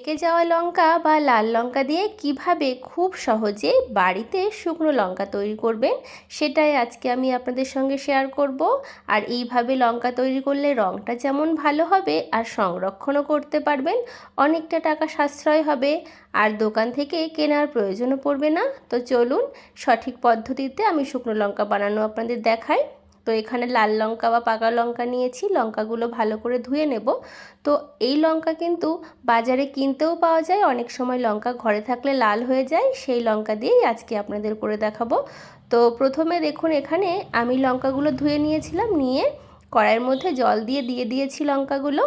পেকে যাওয়া লঙ্কা বা লাল লঙ্কা দিয়ে কিভাবে খুব সহজে বাড়িতে শুকনো লঙ্কা তৈরি করবেন সেটাই আজকে আমি আপনাদের সঙ্গে শেয়ার করব। আর এইভাবে লঙ্কা তৈরি করলে রঙটা যেমন ভালো হবে আর সংরক্ষণও করতে পারবেন, অনেকটা টাকা সাশ্রয় হবে আর দোকান থেকে কেনার প্রয়োজনও পড়বে না। তো চলুন সঠিক পদ্ধতিতে আমি শুকনো লঙ্কা বানানো আপনাদের দেখাই। তো এখানে লাল লঙ্কা বা পাকা লঙ্কা নিয়েছি, লঙ্কাগুলো ভালো করে ধুয়ে নেব। তো এই লঙ্কা কিন্তু বাজারে কিনতেও পাওয়া যায়, অনেক সময় লঙ্কা ঘরে থাকলে লাল হয়ে যায়, সেই লঙ্কা দিয়েই আজকে আপনাদের করে দেখাবো। তো প্রথমে দেখুন এখানে আমি লঙ্কাগুলো ধুয়ে নিয়েছিলাম, নিয়ে কড়াইয়ের মধ্যে জল দিয়ে দিয়েছি লঙ্কাগুলো,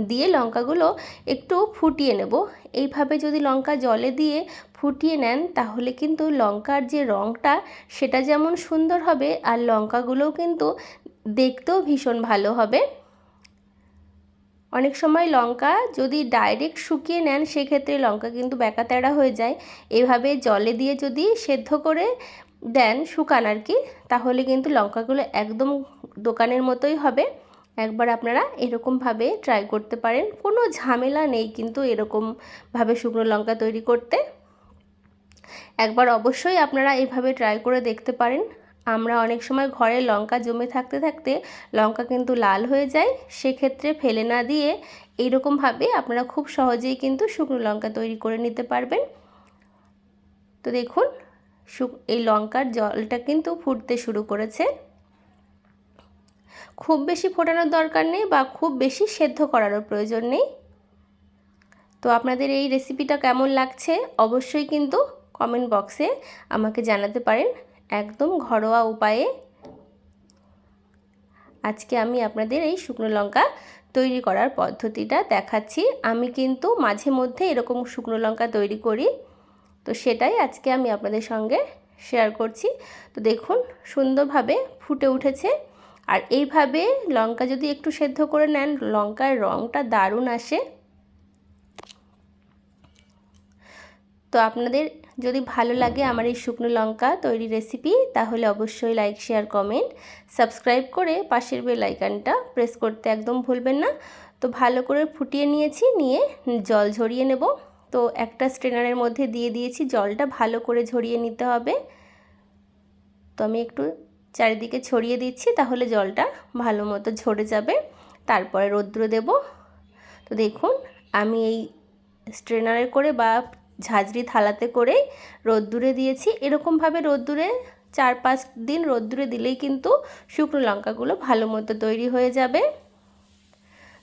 দিয়ে লঙ্কাগুলো একটু ফুটিয়ে নেব। এইভাবে যদি লঙ্কা জলে দিয়ে ফুটিয়ে নেন তাহলে কিন্তু লঙ্কার যে রঙটা সেটা যেমন সুন্দর হবে আর লঙ্কাগুলোও কিন্তু দেখতেও ভীষণ ভালো হবে। অনেক সময় লঙ্কা যদি ডাইরেক্ট শুকিয়ে নেন সেক্ষেত্রে লঙ্কা কিন্তু ব্যাকা তেড়া হয়ে যায়। এভাবে জলে দিয়ে যদি সেদ্ধ করে দেন শুকান আর কি, তাহলে কিন্তু লঙ্কাগুলো একদম দোকানের মতোই হবে। একবার আপনারা এরকমভাবে ট্রাই করতে পারেন, কোনো ঝামেলা নেই কিন্তু এরকমভাবে শুকনো লঙ্কা তৈরি করতে। একবার অবশ্যই আপনারা এভাবে ট্রাই করে দেখতে পারেন। আমরা অনেক সময় ঘরে লঙ্কা জমে থাকতে থাকতে লঙ্কা কিন্তু লাল হয়ে যায়, সেক্ষেত্রে ফেলে না দিয়ে এইরকমভাবে আপনারা খুব সহজেই কিন্তু শুকনো লঙ্কা তৈরি করে নিতে পারবেন। তো দেখুন এই লঙ্কার জলটা কিন্তু ফুটতে শুরু করেছে। খুব বেশি ফোটানোর দরকার নেই বা খুব বেশি সেদ্ধ করারও প্রয়োজন নেই। তো আপনাদের এই রেসিপিটা কেমন লাগছে অবশ্যই কিন্তু কমেন্ট বক্সে আমাকে জানাতে পারেন। একদম ঘরোয়া উপায়ে আজকে আমি আপনাদের এই শুকনো লঙ্কা তৈরি করার পদ্ধতিটা দেখাচ্ছি। আমি কিন্তু মাঝে মধ্যে এরকম শুকনো লঙ্কা তৈরি করি, তো সেটাই আজকে আমি আপনাদের সঙ্গে শেয়ার করছি। তো দেখুন সুন্দরভাবে ফুটে উঠেছে, আর এইভাবে লঙ্কা যদি একটু সেদ্ধ করে নেন লঙ্কার রঙটা দারুণ আসে। তো আপনাদের যদি ভালো লাগে আমার এই শুকনো লঙ্কা তৈরি রেসিপি তাহলে অবশ্যই লাইক শেয়ার কমেন্ট সাবস্ক্রাইব করে পাশের বেল আইকনটা প্রেস করতে একদম ভুলবেন না। তো ভালো করে ফুটিয়ে নিয়েছি, নিয়ে জল ঝরিয়ে নেব। তো একটা স্ট্রেনারের মধ্যে দিয়ে দিয়েছি, জলটা ভালো করে ঝরিয়ে নিতে হবে। তো আমি একটু চারিদিকে ছড়িয়ে দিচ্ছি, তাহলে জলটা ভালো মতো ঝরে যাবে। তারপরে রৌদ্রে দেব। তো দেখুন আমি এই স্ট্রেনারে করে বা ঝাঁঝরি থালাতে করে রোদ্দুরে দিয়েছি। এরকমভাবে রোদ্দুরে 4-5 দিন রোদ্দুরে দিলেই কিন্তু শুকনো লঙ্কাগুলো ভালো মতো তৈরি হয়ে যাবে।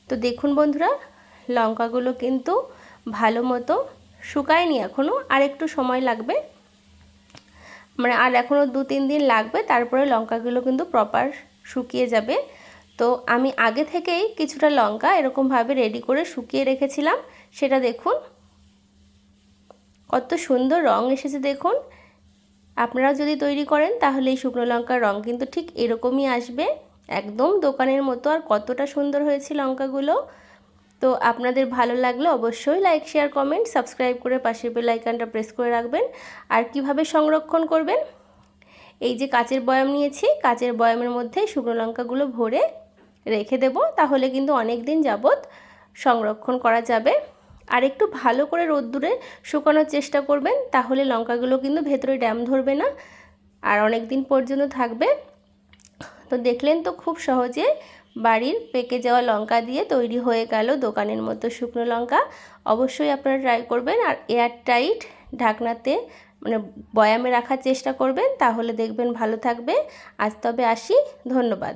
তো দেখুন বন্ধুরা লঙ্কাগুলো কিন্তু ভালো মতো শুকায়নি এখনও, আর একটু সময় লাগবে, মানে আর এখনও 2-3 দিন লাগবে, তারপরে লঙ্কাগুলো কিন্তু প্রপার শুকিয়ে যাবে। তো আমি আগে থেকেই কিছুটা লঙ্কা এরকমভাবে রেডি করে শুকিয়ে রেখেছিলাম, সেটা দেখুন কত সুন্দর রং এসেছে। দেখুন আপনারা যদি তৈরি করেন তাহলে এই শুকনো লঙ্কার রং কিন্তু ঠিক এরকমই আসবে, একদম দোকানের মতো। আর কতটা সুন্দর হয়েছে লঙ্কাগুলো। তো আপনাদের ভালো লাগলে অবশ্যই লাইক শেয়ার কমেন্ট সাবস্ক্রাইব করে পাশের বেল আইকনটা প্রেস করে রাখবেন। আর কিভাবে সংরক্ষণ করবেন, এই যে কাচের বয়াম নিয়েছি, কাচের বয়ামের মধ্যে শুকনো লঙ্কাগুলো ভরে রেখে দেব, তাহলে কিন্তু অনেক দিন যাবত সংরক্ষণ করা যাবে। আর একটু ভালো করে রোদ্দুরে শুকানোর চেষ্টা করবেন, তাহলে লঙ্কাগুলো কিন্তু ভেতরে ড্যাম ধরবে না আর অনেক দিন পর্যন্ত থাকবে। তো দেখলেন তো খুব সহজে বাড়ির পেকে যাওয়া লঙ্কা দিয়ে তৈরি হয়ে গেল দোকানের মতো শুকনো লঙ্কা। অবশ্যই আপনারা ট্রাই করবেন আর এয়ার টাইট ঢাকনাতে মানে বয়ামে রাখার চেষ্টা করবেন, তাহলে দেখবেন ভালো থাকবে। আজ তবে আসি, ধন্যবাদ।